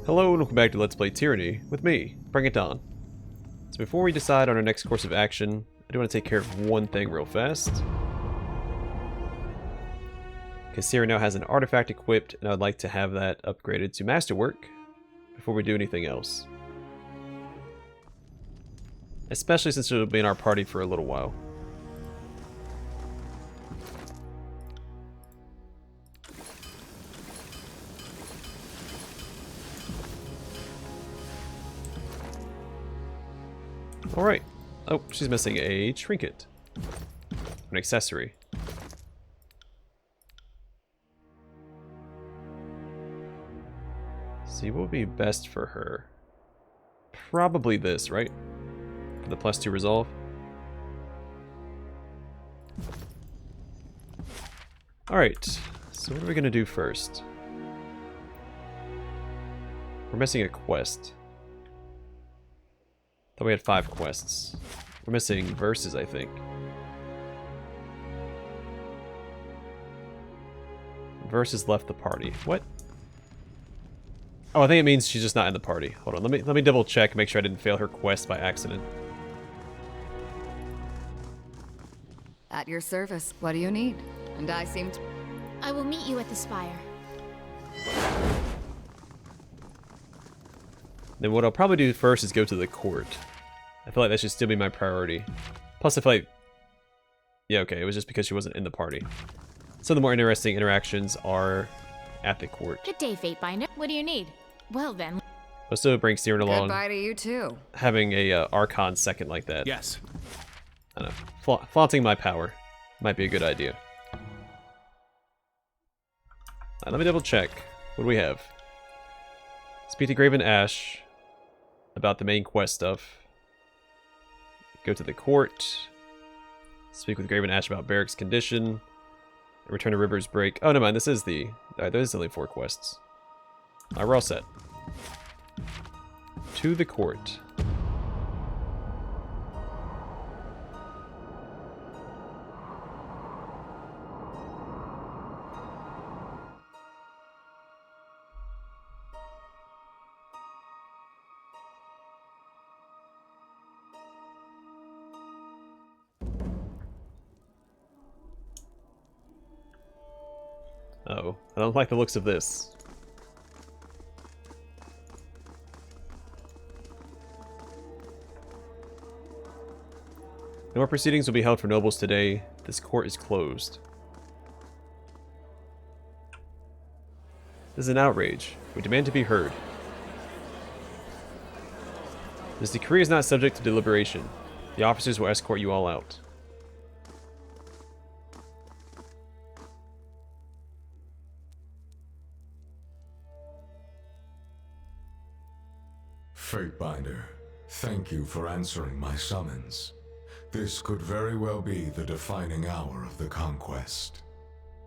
Hello and welcome back to Let's Play Tyranny with me, Bring It On. So before we decide on our next course of action, I do want to take care of one thing real fast. Because Sierra now has an artifact equipped, and I'd like to have that upgraded to masterwork before we do anything else. Especially since it'll be in our party for a little while. Alright. Oh, she's missing a trinket. An accessory. See, what would be best for her? Probably this, right? For the +2 resolve. Alright, so what are we going to do first? We're missing a quest. Thought we had 5 quests. We're missing verses, I think. Verses left the party. What? Oh, I think it means she's just not in the party. Hold on, let me double check, make sure I didn't fail her quest by accident. At your service. What do you need? And I seem to... I will meet you at the spire. Then what I'll probably do first is go to the court. I feel like that should still be my priority. Plus, I feel like... Yeah, okay, it was just because she wasn't in the party. Some of the more interesting interactions are at the court. Good day, Fatebinder. What do you need? Well then. I'll still bring Siren along. Goodbye to you too. Having a Archon second like that. Yes. I don't know. Flaunting my power might be a good idea. Let me double check. What do we have? Speak to Graven Ash about the main quest stuff. Go to the court. Speak with Graven Ash about Barrack's condition. Return to River's Break. Oh, never mind. This is the... Alright, there's only 4 quests. Alright, we're all set. To the court. Uh-oh. I don't like the looks of this. No more proceedings will be held for nobles today. This court is closed. This is an outrage. We demand to be heard. This decree is not subject to deliberation. The officers will escort you all out. Fatebinder, thank you for answering my summons. This could very well be the defining hour of the conquest.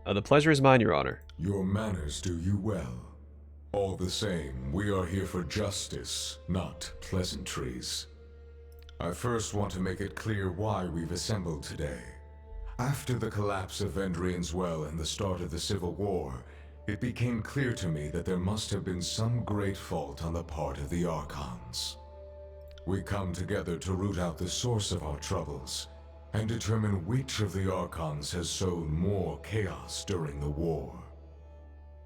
The pleasure is mine, Your Honor. Your manners do you well. All the same, we are here for justice, not pleasantries. I first want to make it clear why we've assembled today. After the collapse of Vendrian's Well and the start of the Civil War, it became clear to me that there must have been some great fault on the part of the Archons. We come together to root out the source of our troubles, and determine which of the Archons has sown more chaos during the war.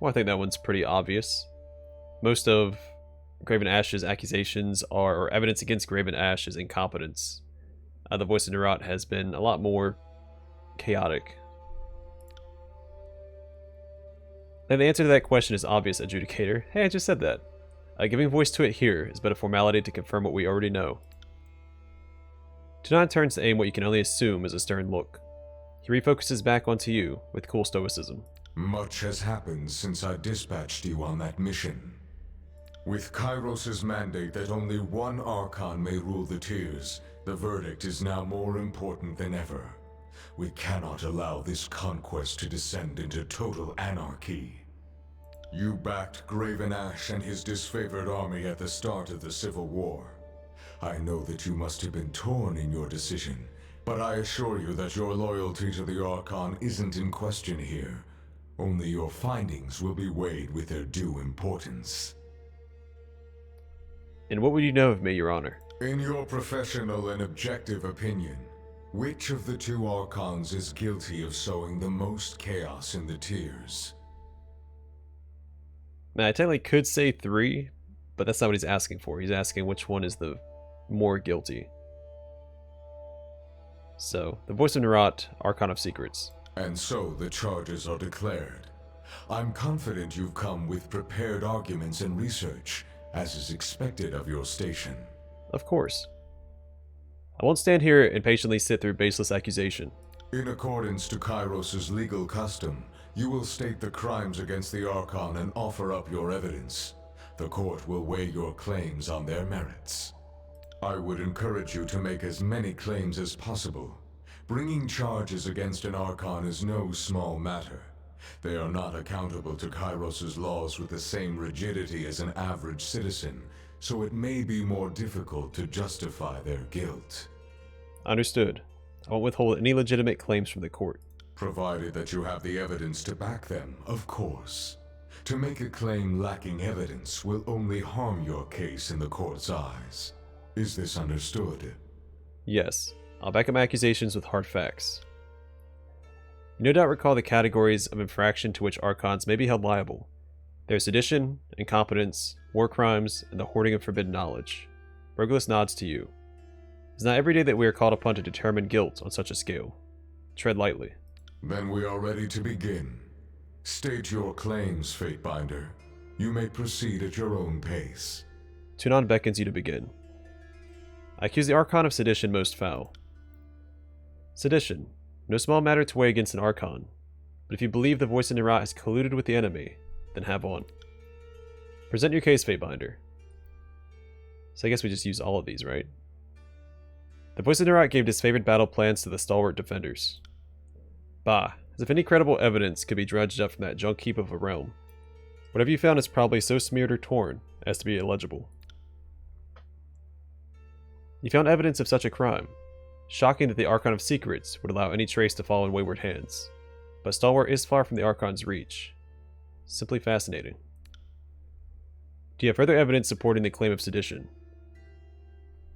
Well, I think that one's pretty obvious. Most of Graven Ash's accusations are, or evidence against Graven Ash is incompetence. The voice of Nerat has been a lot more chaotic. And the answer to that question is obvious, Adjudicator. Hey, I just said that. Giving voice to it here is but a formality to confirm what we already know. Do not turn to aim what you can only assume is a stern look. He refocuses back onto you with cool stoicism. Much has happened since I dispatched you on that mission. With Kyros' mandate that only one Archon may rule the tiers, the verdict is now more important than ever. We cannot allow this conquest to descend into total anarchy. You backed Graven Ash and his disfavored army at the start of the Civil War. I know that you must have been torn in your decision, but I assure you that your loyalty to the Archon isn't in question here. Only your findings will be weighed with their due importance. And what would you know of me, Your Honor? In your professional and objective opinion, which of the two Archons is guilty of sowing the most chaos in the tiers? Man, I technically could say 3, but that's not what he's asking for. He's asking which one is the more guilty. So, the voice of Nerat, Archon of Secrets. And so the charges are declared. I'm confident you've come with prepared arguments and research, as is expected of your station. Of course. I won't stand here and patiently sit through baseless accusation. In accordance to Kyros' legal custom, you will state the crimes against the Archon and offer up your evidence. The court will weigh your claims on their merits. I would encourage you to make as many claims as possible. Bringing charges against an Archon is no small matter. They are not accountable to Kyros' laws with the same rigidity as an average citizen, so it may be more difficult to justify their guilt. Understood. I won't withhold any legitimate claims from the court. Provided that you have the evidence to back them, of course. To make a claim lacking evidence will only harm your case in the court's eyes. Is this understood? Yes. I'll back up my accusations with hard facts. You no doubt recall the categories of infraction to which Archons may be held liable. There's sedition, incompetence, war crimes, and the hoarding of forbidden knowledge. Burglas nods to you. It's not every day that we are called upon to determine guilt on such a scale. Tread lightly. Then we are ready to begin. State your claims, Fatebinder. You may proceed at your own pace. Tunon beckons you to begin. I accuse the Archon of sedition most foul. Sedition. No small matter to weigh against an Archon, but if you believe the voice in Nerat has colluded with the enemy, then have on. Present your case, Fatebinder. So I guess we just use all of these, right? The voice of Nerat gave disfavored battle plans to the stalwart defenders. Bah, as if any credible evidence could be dredged up from that junk heap of a realm. Whatever you found is probably so smeared or torn as to be illegible. You found evidence of such a crime. Shocking that the Archon of Secrets would allow any trace to fall in wayward hands. But Stalwart is far from the Archon's reach. Simply fascinating. Do you have further evidence supporting the claim of sedition?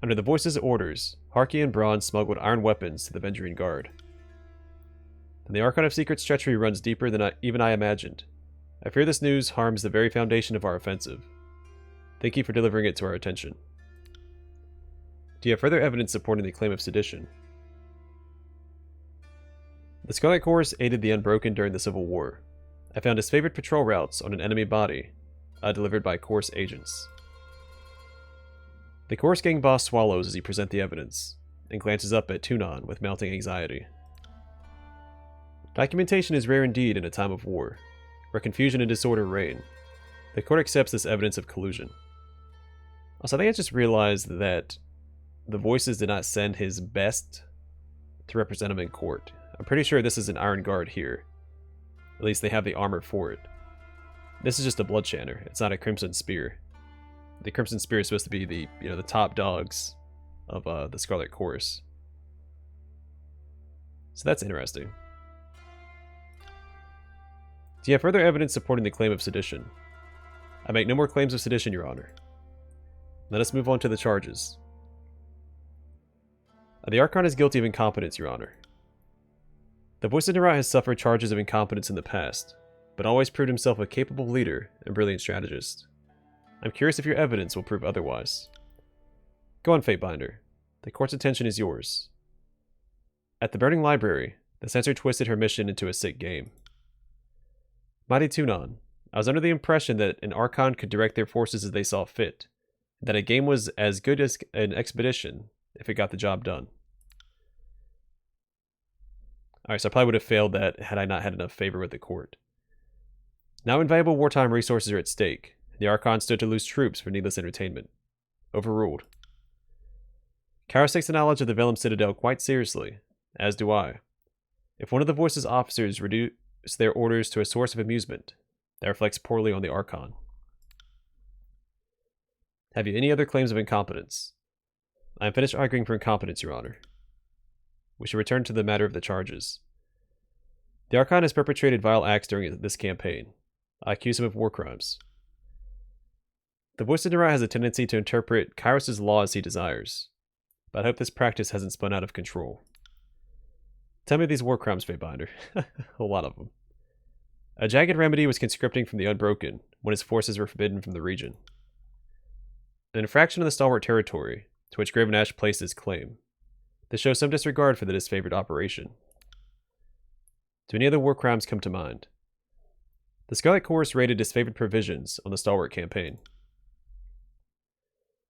Under the Voice's orders, Harkey and Braun smuggled iron weapons to the Vendrian Guard. And the Archon of Secrets' treachery runs deeper than even I imagined. I fear this news harms the very foundation of our offensive. Thank you for delivering it to our attention. Do you have further evidence supporting the claim of sedition? The Scarlet Corps aided the Unbroken during the Civil War. I found disfavored patrol routes on an enemy body, delivered by Corps agents. The Corps gang boss swallows as he presents the evidence, and glances up at Tunon with mounting anxiety. Documentation is rare indeed in a time of war, where confusion and disorder reign. The court accepts this evidence of collusion. Also, I think I just realized that the Voices did not send his best to represent him in court. I'm pretty sure this is an Iron Guard here. At least they have the armor for it. This is just a Bloodshanner. It's not a Crimson Spear. The Crimson Spear is supposed to be the, the top dogs of the Scarlet Corps. So that's interesting. Do you have further evidence supporting the claim of sedition? I make no more claims of sedition, Your Honor. Let us move on to the charges. The Archon is guilty of incompetence, Your Honor. The Voice of Nerat has suffered charges of incompetence in the past, but always proved himself a capable leader and brilliant strategist. I'm curious if your evidence will prove otherwise. Go on, Fatebinder. The court's attention is yours. At the Burning Library, the censor twisted her mission into a sick game. Mighty Tunon, I was under the impression that an Archon could direct their forces as they saw fit, and that a game was as good as an expedition if it got the job done. Alright, so I probably would have failed that had I not had enough favor with the court. Now invaluable wartime resources are at stake. The Archon stood to lose troops for needless entertainment. Overruled. Kyros takes the knowledge of the Vellum Citadel quite seriously, as do I. If one of the Voice's officers reduce their orders to a source of amusement, that reflects poorly on the Archon. Have you any other claims of incompetence? I am finished arguing for incompetence, Your Honor. We should return to the matter of the charges. The Archon has perpetrated vile acts during this campaign. I accuse him of war crimes. The voice of Nerat has a tendency to interpret Kyros' law as he desires, but I hope this practice hasn't spun out of control. Tell me these war crimes, Fatebinder. A lot of them. A jagged remedy was conscripting from the Unbroken when his forces were forbidden from the region. An infraction of the Stalwart territory, to which Graven Ash placed his claim. This shows some disregard for the disfavored operation. Do any other war crimes come to mind? The Scarlet Chorus raided disfavored provisions on the Stalwart campaign.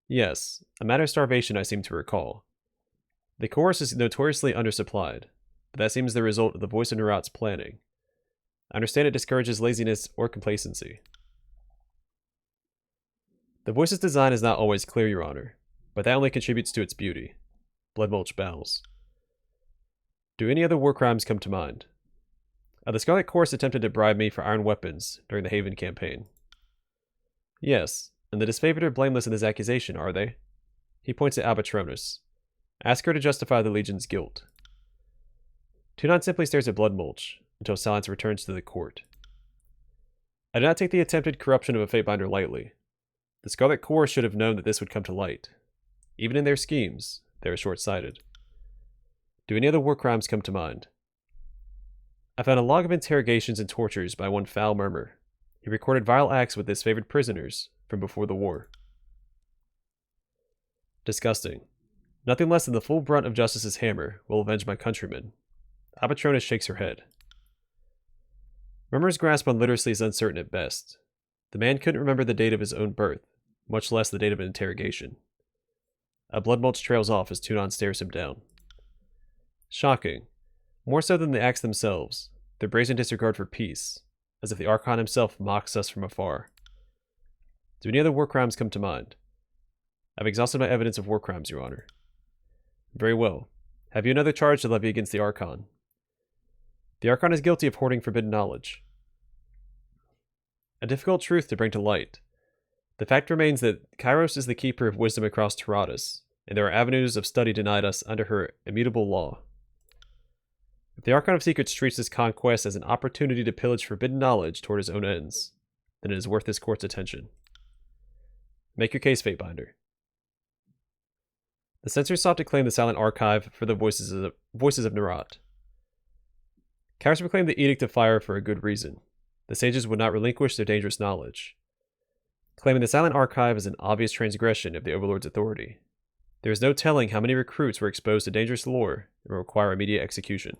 Yes, a matter of starvation I seem to recall. The Chorus is notoriously undersupplied, but that seems the result of the Voice of Nerat's planning. I understand it discourages laziness or complacency. The Voice's design is not always clear, Your Honor, but that only contributes to its beauty. Bloodmulch bows. Do any other war crimes come to mind? The Scarlet Chorus attempted to bribe me for iron weapons during the Haven campaign. Yes, and the disfavored are blameless in this accusation, are they? He points at Albitronus. Ask her to justify the Legion's guilt. Tunon simply stares at Bloodmulch until silence returns to the court. I do not take the attempted corruption of a Fatebinder lightly. The Scarlet Chorus should have known that this would come to light. Even in their schemes, they are short-sighted. Do any other war crimes come to mind? I found a log of interrogations and tortures by one Foul Murmur. He recorded vile acts with his favored prisoners from before the war. Disgusting. Nothing less than the full brunt of Justice's hammer will avenge my countrymen. Albitronus shakes her head. Murmur's grasp on literacy is uncertain at best. The man couldn't remember the date of his own birth, much less the date of an interrogation. A Bloodmulch trails off as Tunon stares him down. Shocking. More so than the acts themselves, their brazen disregard for peace, as if the Archon himself mocks us from afar. Do any other war crimes come to mind? I've exhausted my evidence of war crimes, Your Honor. Very well. Have you another charge to levy against the Archon? The Archon is guilty of hoarding forbidden knowledge. A difficult truth to bring to light. The fact remains that Kyros is the keeper of wisdom across Taradas, and there are avenues of study denied us under her immutable law. If the Archon of Secrets treats this conquest as an opportunity to pillage forbidden knowledge toward his own ends, then it is worth this court's attention. Make your case, Fatebinder. The censors sought to claim the silent archive for the voices of Nerat. Kyros proclaimed the Edict of Fire for a good reason. The sages would not relinquish their dangerous knowledge. Claiming the silent archive is an obvious transgression of the Overlord's authority. There is no telling how many recruits were exposed to dangerous lore and will require immediate execution.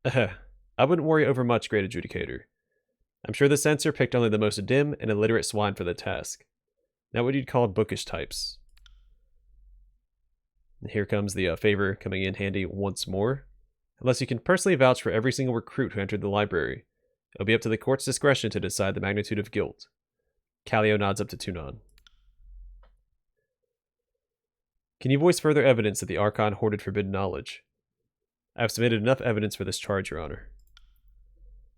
I wouldn't worry over much, Great Adjudicator. I'm sure the censor picked only the most dim and illiterate swine for the task. Not what you'd call bookish types. And here comes the favor coming in handy once more. Unless you can personally vouch for every single recruit who entered the library, it'll be up to the court's discretion to decide the magnitude of guilt. Callio nods up to Tunon. Can you voice further evidence that the Archon hoarded forbidden knowledge? I have submitted enough evidence for this charge, Your Honor.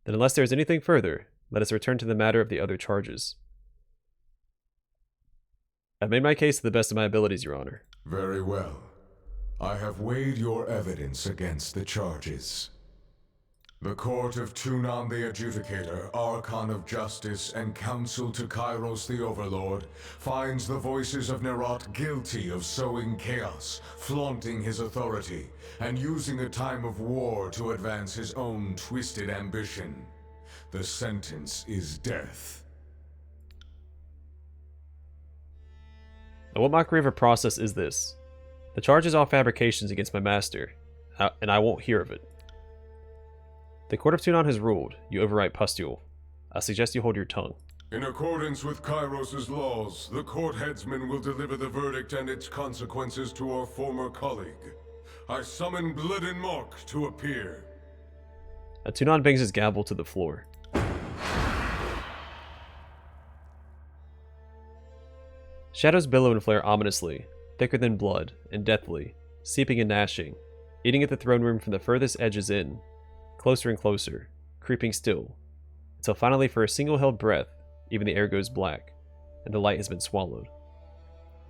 Then unless there is anything further, let us return to the matter of the other charges. I've made my case to the best of my abilities, Your Honor. Very well. I have weighed your evidence against the charges. The Court of Tunon the Adjudicator, Archon of Justice, and Counsel to Kyros the Overlord finds the voices of Nerat guilty of sowing chaos, flaunting his authority, and using a time of war to advance his own twisted ambition. The sentence is death. Now, what mockery of a process is this? The charge is all fabrications against my master, and I won't hear of it. The Court of Tunon has ruled. You overwrite Pustule. I suggest you hold your tongue. In accordance with Kyros' laws, the court headsman will deliver the verdict and its consequences to our former colleague. I summon Blood and Mark to appear. Tunon bangs his gavel to the floor. Shadows billow and flare ominously, thicker than blood, and deathly, seeping and gnashing, eating at the throne room from the furthest edges in, closer and closer, creeping still, until finally for a single held breath, even the air goes black, and the light has been swallowed.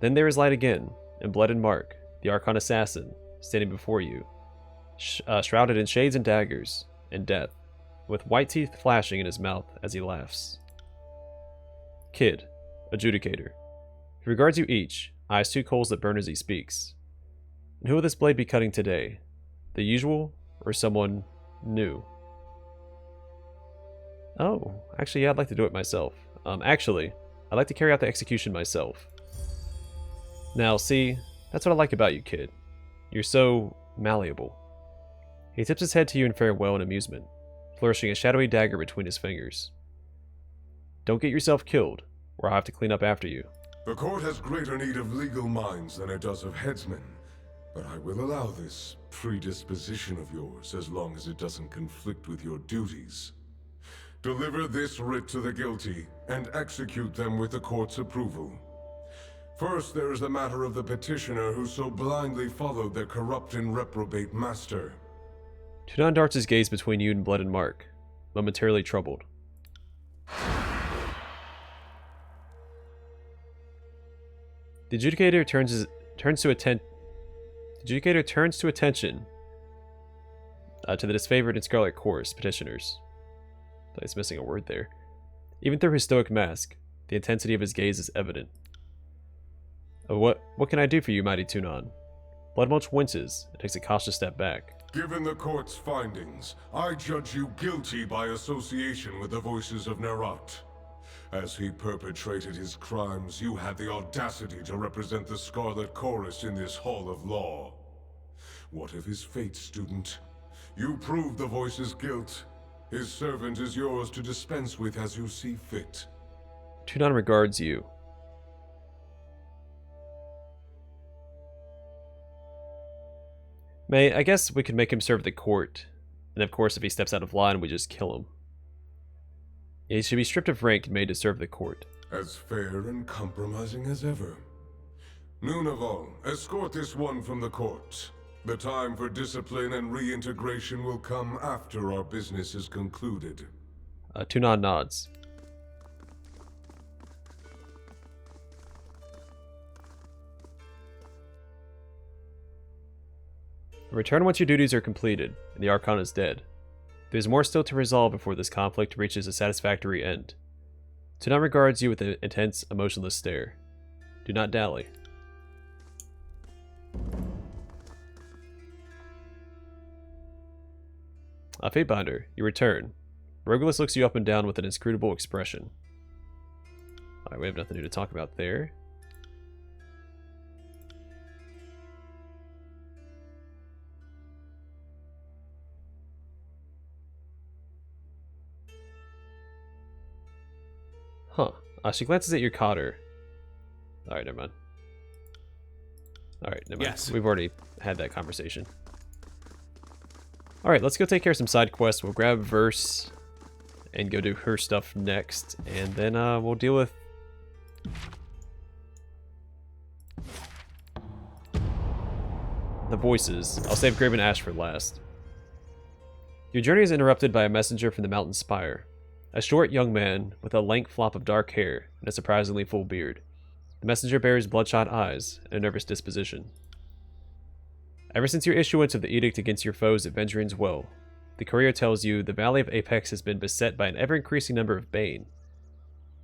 Then there is light again, and Blood and Mark, the Archon assassin, standing before you, shrouded in shades and daggers, and death, with white teeth flashing in his mouth as he laughs. Kid, Adjudicator. He regards you each, eyes two coals that burn as he speaks. And who will this blade be cutting today? The usual, or someone new? Oh, actually, yeah, I'd like to do it myself. Actually, I'd like to carry out the execution myself. Now, see, that's what I like about you, kid. You're so malleable. He tips his head to you in farewell and amusement, flourishing a shadowy dagger between his fingers. Don't get yourself killed, or I'll have to clean up after you. The court has greater need of legal minds than it does of headsmen, but I will allow this predisposition of yours as long as it doesn't conflict with your duties. Deliver this writ to the guilty, and execute them with the court's approval. First, there is the matter of the petitioner who so blindly followed their corrupt and reprobate master. Tunan darts his gaze between you and Blood and Mark, momentarily troubled. The adjudicator turns to attention to the disfavored and Scarlet Chorus petitioners. Thought he's missing a word there. Even through his stoic mask, the intensity of his gaze is evident. What can I do for you, mighty Tunan? Bloodmulch winces and takes a cautious step back. Given the court's findings, I judge you guilty by association with the voices of Nerat. As he perpetrated his crimes, you had the audacity to represent the Scarlet Chorus in this hall of law. What of his fate, student? You proved the voice's guilt. His servant is yours to dispense with as you see fit. Tunan regards you. May, I guess we could make him serve the court. And of course, if he steps out of line, we just kill him. He should be stripped of rank and made to serve the court. As fair and compromising as ever. Nunaval, escort this one from the court. The time for discipline and reintegration will come after our business is concluded. Tunan nods. Return once your duties are completed, and the Archon is dead. There's more still to resolve before this conflict reaches a satisfactory end. Tunan regards you with an intense, emotionless stare. Do not dally. Fatebinder, you return. Regulus looks you up and down with an inscrutable expression. Alright, we have nothing new to talk about there. Huh. She glances at your cotter. Alright, never mind. Alright, never mind. Yes. We've already had that conversation. Alright, let's go take care of some side quests. We'll grab Verse and go do her stuff next. And then we'll deal with... the voices. I'll save Graven Ash for last. Your journey is interrupted by a messenger from the mountain spire. A short young man with a lank flop of dark hair and a surprisingly full beard. The messenger bears bloodshot eyes and a nervous disposition. Ever since your issuance of the edict against your foes at Vendrian's Well, the courier tells you the Valley of Apex has been beset by an ever-increasing number of Bane.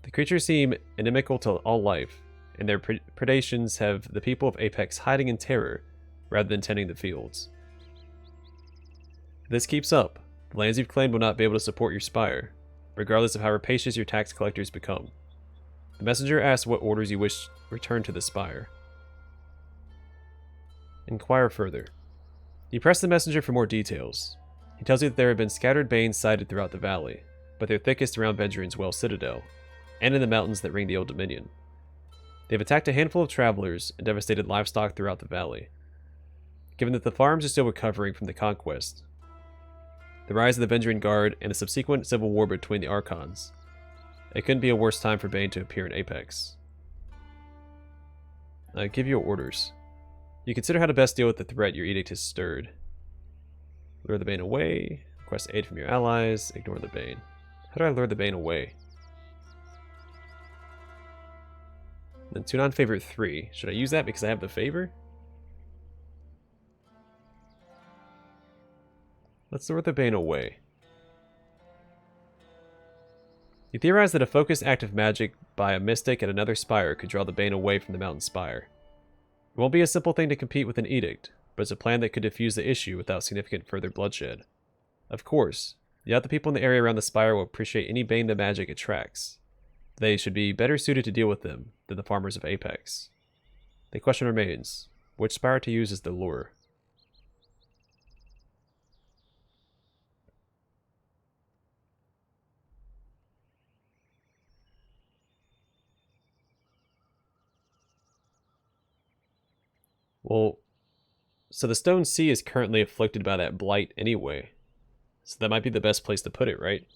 The creatures seem inimical to all life, and their predations have the people of Apex hiding in terror rather than tending the fields. If this keeps up, the lands you've claimed will not be able to support your spire, regardless of how rapacious your tax collectors become. The messenger asks what orders you wish returned to the spire. Inquire further. You press the messenger for more details. He tells you that there have been scattered Banes sighted throughout the valley, but they're thickest around Vendrian's Well Citadel, and in the mountains that ring the Old Dominion. They've attacked a handful of travelers and devastated livestock throughout the valley. Given that the farms are still recovering from the conquest, the rise of the Vendrian Guard, and the subsequent civil war between the Archons, it couldn't be a worse time for Bane to appear in Apex. I give your orders. You consider how to best deal with the threat your edict has stirred. Lure the Bane away, request aid from your allies, ignore the Bane. How do I lure the Bane away? Then Tunan favorite 3. Should I use that because I have the favor? Let's lure the Bane away. You theorize that a focused act of magic by a mystic at another spire could draw the Bane away from the mountain spire. It won't be a simple thing to compete with an edict, but it's a plan that could defuse the issue without significant further bloodshed. Of course, the other people in the area around the spire will appreciate any Bane the magic attracts. They should be better suited to deal with them than the farmers of Apex. The question remains, which spire to use as the lure? Well, so the Stone Sea is currently afflicted by that blight anyway. So that might be the best place to put it, right?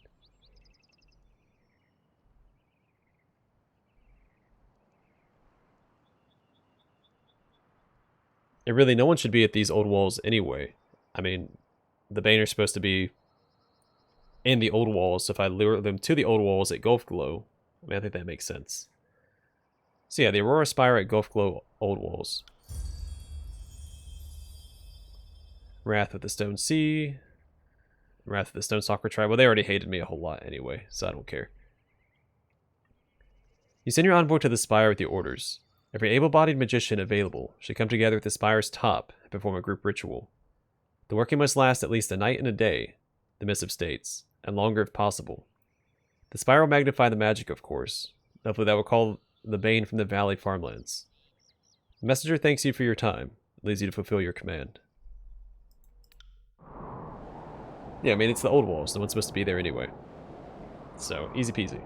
And really, no one should be at these old walls anyway. I mean, the Bane are supposed to be in the old walls, so if I lure them to the old walls at Gulf Glow, I mean, I think that makes sense. So yeah, the Aurora Spire at Gulf Glow old walls. Wrath of the Stone Sea. Wrath of the Stone Stalker Tribe. Well, they already hated me a whole lot anyway, so I don't care. You send your envoy to the spire with the orders. Every able-bodied magician available should come together at the spire's top and perform a group ritual. The working must last at least a night and a day, the missive states, and longer if possible. The spire will magnify the magic, of course. Hopefully that will call the Bane from the Valley farmlands. The messenger thanks you for your time, and leaves you to fulfill your command. Yeah, I mean, it's the old walls. No one's supposed to be there anyway. So, easy peasy.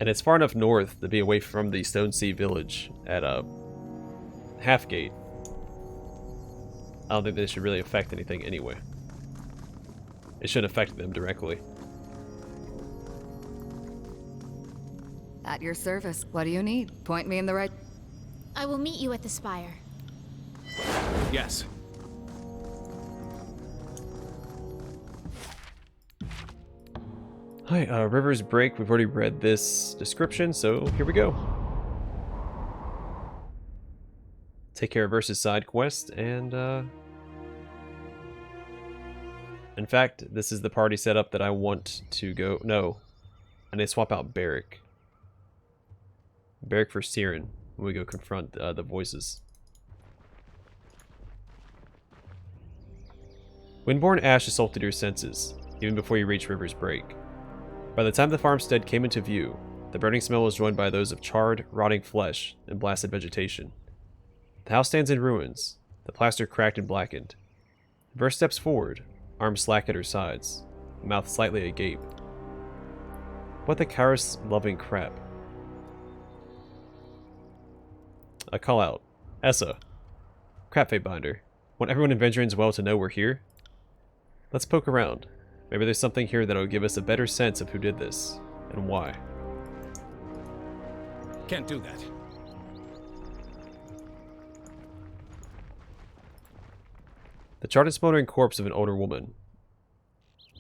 And it's far enough north to be away from the Stone Sea village at Halfgate. I don't think this should really affect anything anyway. It shouldn't affect them directly. At your service. What do you need? Point me in the right... I will meet you at the spire. Yes. Hi, River's Break. We've already read this description, so here we go. Take care of Versus side quest, and in fact, this is the party setup that I want to go... No, I need to swap out Barrick. Barrick for Siren when we go confront the voices. Windborne ash assaulted your senses, even before you reached River's Break. By the time the farmstead came into view, the burning smell was joined by those of charred, rotting flesh and blasted vegetation. The house stands in ruins, the plaster cracked and blackened. Verse steps forward, arms slack at her sides, mouth slightly agape. What the Kyros-loving crap? A call out. Essa. Crap, Fatebinder. Want everyone in Vengeance well to know we're here? Let's poke around. Maybe there's something here that'll give us a better sense of who did this, and why. Can't do that. The charred and smoldering corpse of an older woman.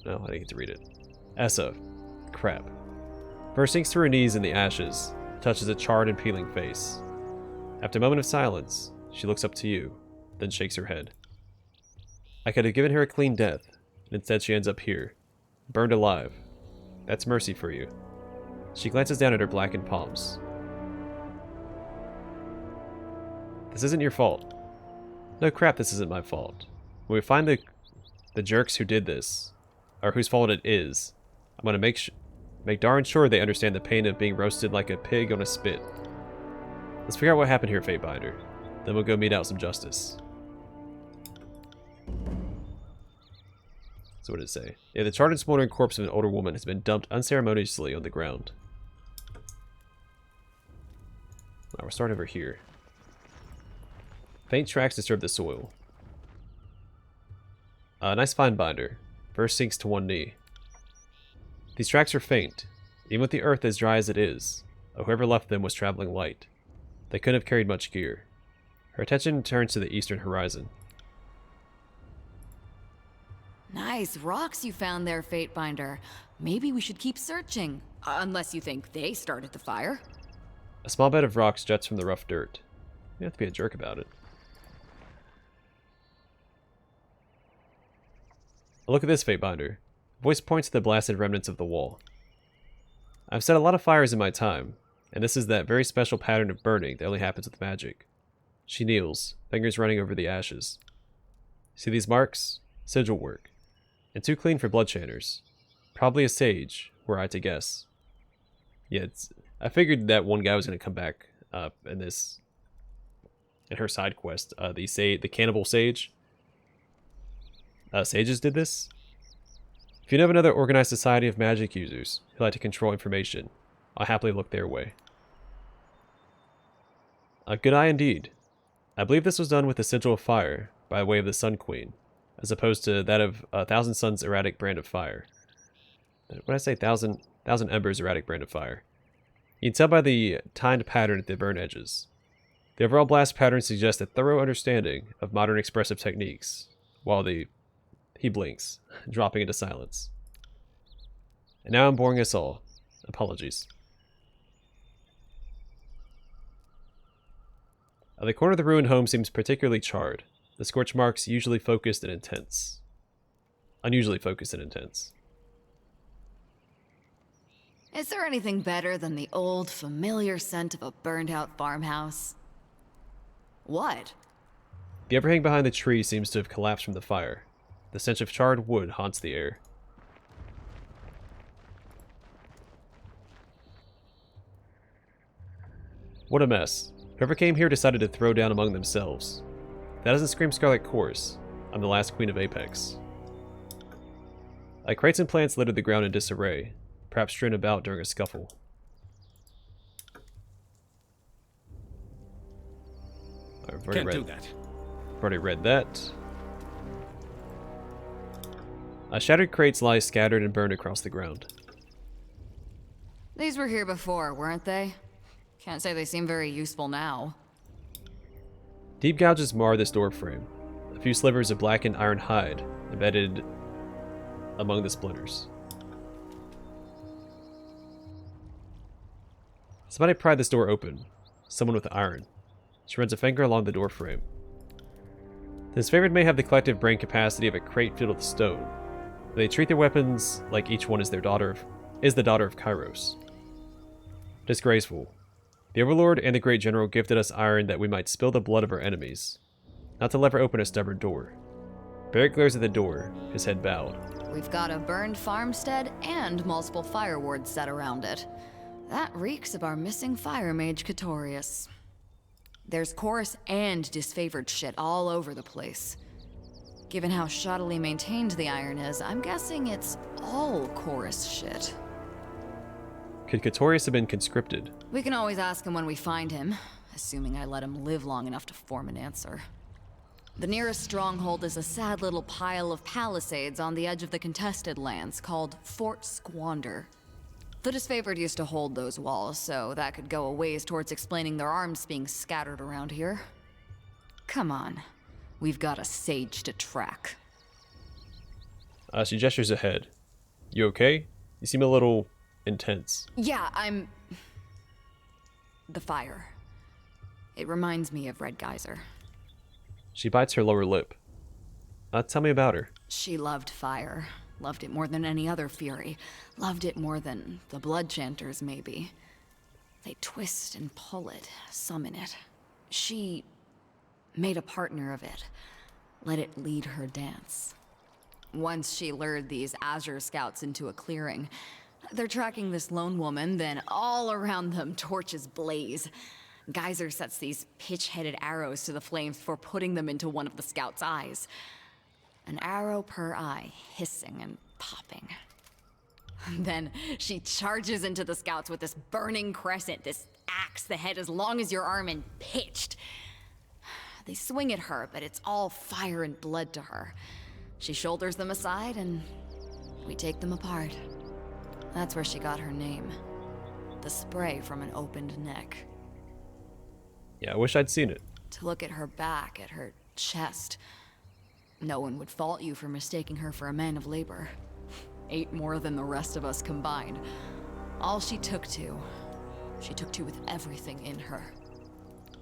No, I didn't get to read it. Essa. Crap. First sinks to her knees in the ashes, touches a charred and peeling face. After a moment of silence, she looks up to you, then shakes her head. I could have given her a clean death, and instead she ends up here, burned alive. That's mercy for you. She glances down at her blackened palms. This isn't your fault. No crap, this isn't my fault. When we find the jerks who did this, or whose fault it is, I'm gonna make darn sure they understand the pain of being roasted like a pig on a spit. Let's figure out what happened here, Fatebinder. Then we'll go mete out some justice. So what did it say? Yeah, the charred and smoldering corpse of an older woman has been dumped unceremoniously on the ground. Alright, we're starting over here. Faint tracks disturb the soil. Nice find, Binder. First sinks to one knee. These tracks are faint, even with the earth as dry as it is. Whoever left them was traveling light. They couldn't have carried much gear. Her attention turns to the eastern horizon. Nice rocks you found there, Fatebinder. Maybe we should keep searching. Unless you think they started the fire. A small bed of rocks juts from the rough dirt. You have to be a jerk about it. Look at this fate binder. Voice points to the blasted remnants of the wall. I've set a lot of fires in my time, and this is that very special pattern of burning that only happens with magic. She kneels, fingers running over the ashes. See these marks? Sigil work. And too clean for bloodchanners. Probably a sage, were I to guess. Yeah, I figured that one guy was going to come back in her side quest. The cannibal sage. Sages did this? If you know of another organized society of magic users who like to control information, I'll happily look their way. A good eye indeed. I believe this was done with the sigil of fire by way of the Sun Queen, as opposed to that of Thousand Suns' erratic brand of fire. What did I say? Thousand Embers erratic brand of fire. You can tell by the tined pattern at the burn edges. The overall blast pattern suggests a thorough understanding of modern expressive techniques, while he blinks, dropping into silence. And now I'm boring us all. Apologies. The corner of the ruined home seems particularly charred. The scorch marks usually focused and intense. Unusually focused and intense. Is there anything better than the old, familiar scent of a burned-out farmhouse? What? The overhang behind the tree seems to have collapsed from the fire. The stench of charred wood haunts the air. What a mess. Whoever came here decided to throw down among themselves. That doesn't scream Scarlet Course. I'm the last queen of Apex. Crates and plants littered the ground in disarray, perhaps strewn about during a scuffle. Can't do that. I've already read that. Shattered crates lie scattered and burned across the ground. These were here before, weren't they? Can't say they seem very useful now. Deep gouges mar this door frame. A few slivers of blackened iron hide embedded among the splinters. Somebody pried this door open. Someone with iron. She runs a finger along the door frame. This favored may have the collective brain capacity of a crate filled with stone. They treat their weapons like each one is the daughter of Kyros. Disgraceful. The Overlord and the Great General gifted us iron that we might spill the blood of our enemies, not to lever open a stubborn door. Barrett glares at the door, his head bowed. We've got a burned farmstead and multiple fire wards set around it. That reeks of our missing fire mage Catorius. There's chorus and disfavored shit all over the place. Given how shoddily maintained the iron is, I'm guessing it's all chorus shit. Could Catorius have been conscripted? We can always ask him when we find him, assuming I let him live long enough to form an answer. The nearest stronghold is a sad little pile of palisades on the edge of the contested lands called Fort Squander. The disfavored used to hold those walls, so that could go a ways towards explaining their arms being scattered around here. Come on. We've got a sage to track. She gestures ahead. You okay? You seem a little intense. Yeah, I'm... The fire. It reminds me of Red Geyser. She bites her lower lip. Tell me about her. She loved fire. Loved it more than any other fury. Loved it more than the blood chanters, maybe. They twist and pull it, summon it. She made a partner of it. Let it lead her dance. Once she lured these Azure scouts into a clearing. They're tracking this lone woman, then all around them torches blaze. Geyser sets these pitch-headed arrows to the flames before putting them into one of the scouts' eyes. An arrow per eye, hissing and popping. Then she charges into the scouts with this burning crescent, this axe, the head as long as your arm and pitched. They swing at her, but it's all fire and blood to her. She shoulders them aside and we take them apart. That's where she got her name. The spray from an opened neck. Yeah, I wish I'd seen it. To look at her back, at her chest. No one would fault you for mistaking her for a man of labor. 8 more than the rest of us combined. All she took to with everything in her.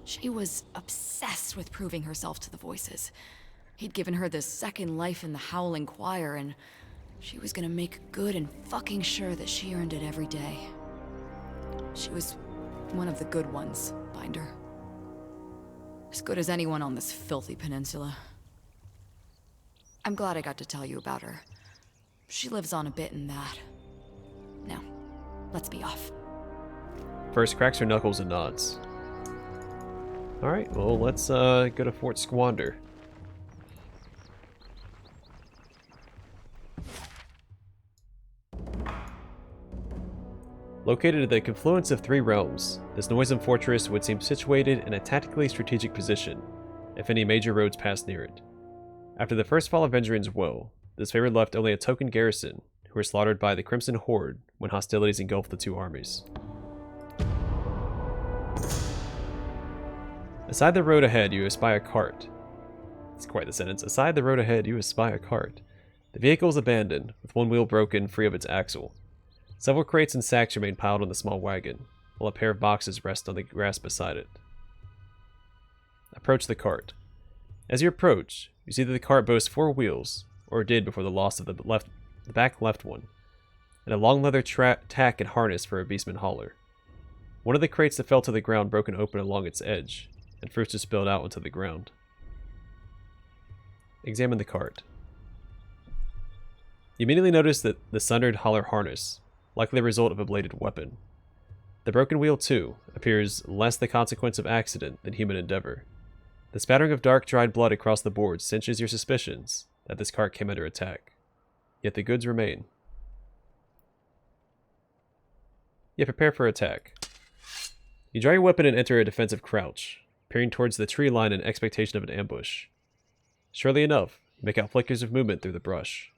She was obsessed with proving herself to the voices. He'd given her this second life in the Howling Choir, and she was gonna make good and fucking sure that she earned it every day. She was one of the good ones, Binder. As good as anyone on this filthy peninsula. I'm glad I got to tell you about her. She lives on a bit in that. Now, let's be off. First cracks her knuckles and nods. Alright, well, let's go to Fort Squander. Located at the confluence of three realms, this noisome fortress would seem situated in a tactically strategic position, if any major roads passed near it. After the first fall of Vendrian's woe, this favor left only a token garrison, who were slaughtered by the Crimson Horde when hostilities engulfed the two armies. Aside the road ahead, you espy a cart. It's quite the sentence. Aside the road ahead, you espy a cart. The vehicle is abandoned, with one wheel broken free of its axle. Several crates and sacks remain piled on the small wagon, while a pair of boxes rest on the grass beside it. Approach the cart. As you approach, you see that the cart boasts 4 wheels, or did before the loss of the back left one, and a long leather tack and harness for a beastman hauler. One of the crates that fell to the ground broken open along its edge, and fruits are spilled out onto the ground. Examine the cart. You immediately notice that the sundered hauler harness, likely the result of a bladed weapon. The broken wheel, too, appears less the consequence of accident than human endeavor. The spattering of dark, dried blood across the board cinches your suspicions that this cart came under attack. Yet the goods remain. You prepare for attack. You draw your weapon and enter a defensive crouch, peering towards the tree line in expectation of an ambush. Surely enough, you make out flickers of movement through the brush.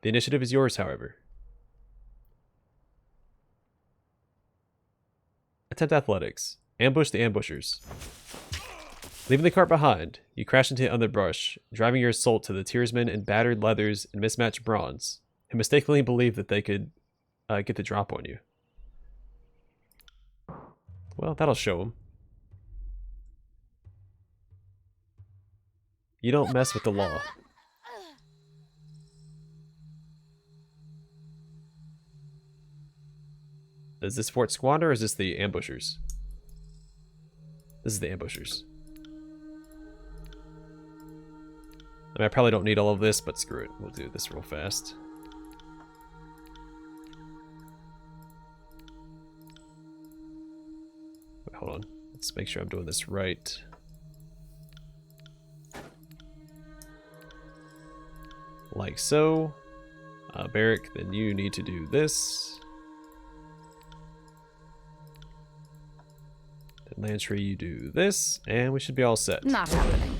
The initiative is yours, however. Attempt athletics. Ambush the ambushers. Leaving the cart behind, you crash into the underbrush, driving your assault to the tiersmen in battered leathers and mismatched bronze, who mistakenly believed that they could get the drop on you. Well, that'll show them. You don't mess with the law. Is this Fort Squander or is this the ambushers? This is the ambushers. I mean, I probably don't need all of this, but screw it. We'll do this real fast. Wait, hold on. Let's make sure I'm doing this right. Like so. Barrick, then you need to do this. Then Lantry, you do this, and we should be all set. Not happening.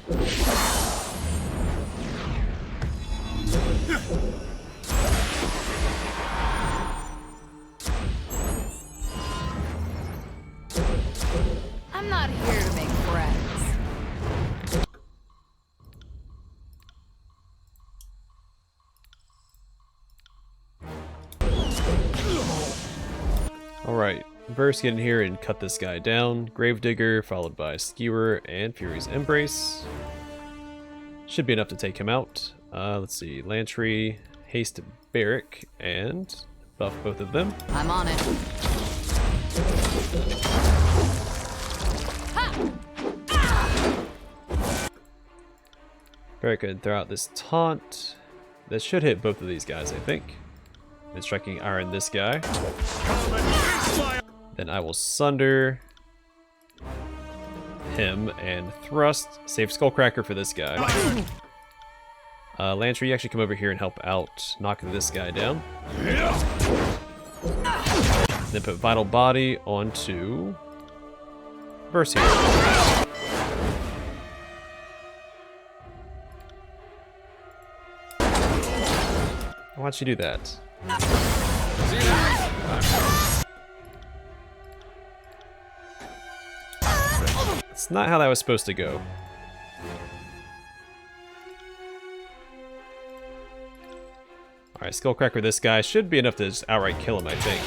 I'm not here to make friends. Alright, Verse, get in here and cut this guy down. Gravedigger, followed by Skewer and Fury's Embrace. Should be enough to take him out. Let's see, Lantry, Haste Barrick, and buff both of them. I'm on it. Barrick can throw out this taunt. This should hit both of these guys, I think. And striking Iron this guy. Then I will Sunder him and Thrust. Save Skullcracker for this guy. Lantry, you actually come over here and help out, knocking this guy down. Then put Vital Body onto Verse here. Why don't you do that? It's not how that was supposed to go. Alright, Skullcracker this guy should be enough to just outright kill him, I think.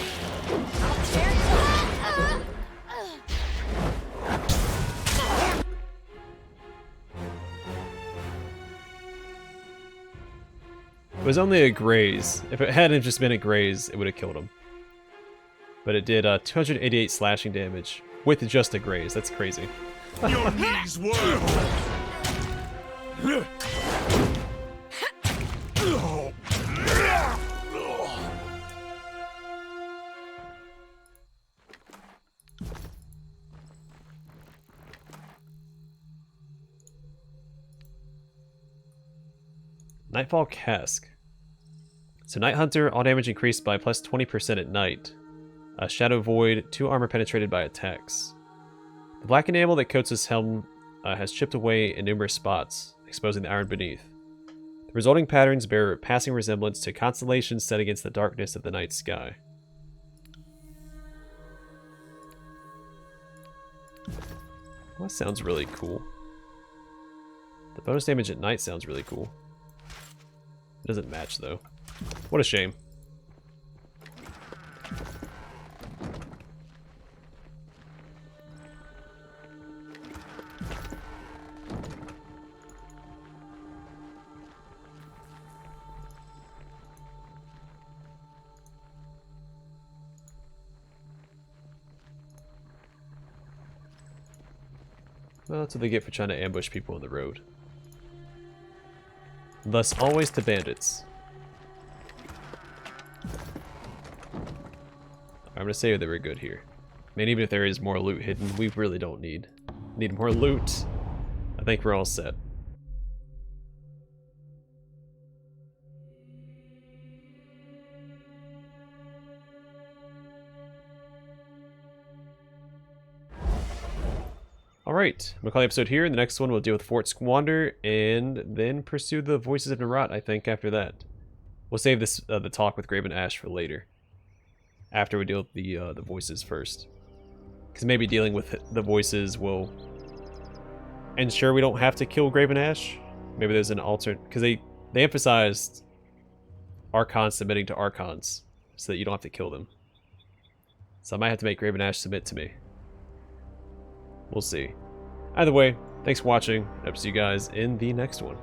was only a graze. If it hadn't just been a graze, it would have killed him. But it did 288 slashing damage with just a graze. That's crazy. Your knees work. Nightfall Cask. So Night Hunter, all damage increased by plus 20% at night. Shadow Void, 2 armor penetrated by attacks. The black enamel that coats his helm has chipped away in numerous spots, exposing the iron beneath. The resulting patterns bear a passing resemblance to constellations set against the darkness of the night sky. Well, that sounds really cool. The bonus damage at night sounds really cool. It doesn't match, though. What a shame. Well, that's what they get for trying to ambush people on the road. Thus, always to bandits. I'm gonna say that we're good here. I mean, even if there is more loot hidden, we really don't need more loot. I think we're all set. Alright, we'll call the episode here. In the next one, we'll deal with Fort Squander and then pursue the Voices of Narat, I think, after that. We'll save this the talk with Graven Ash for later. After we deal with the Voices first. Because maybe dealing with the Voices will ensure we don't have to kill Graven Ash. Maybe there's an alternate... Because they emphasized Archons submitting to Archons so that you don't have to kill them. So I might have to make Graven Ash submit to me. We'll see. Either way, thanks for watching. I'll see you guys in the next one.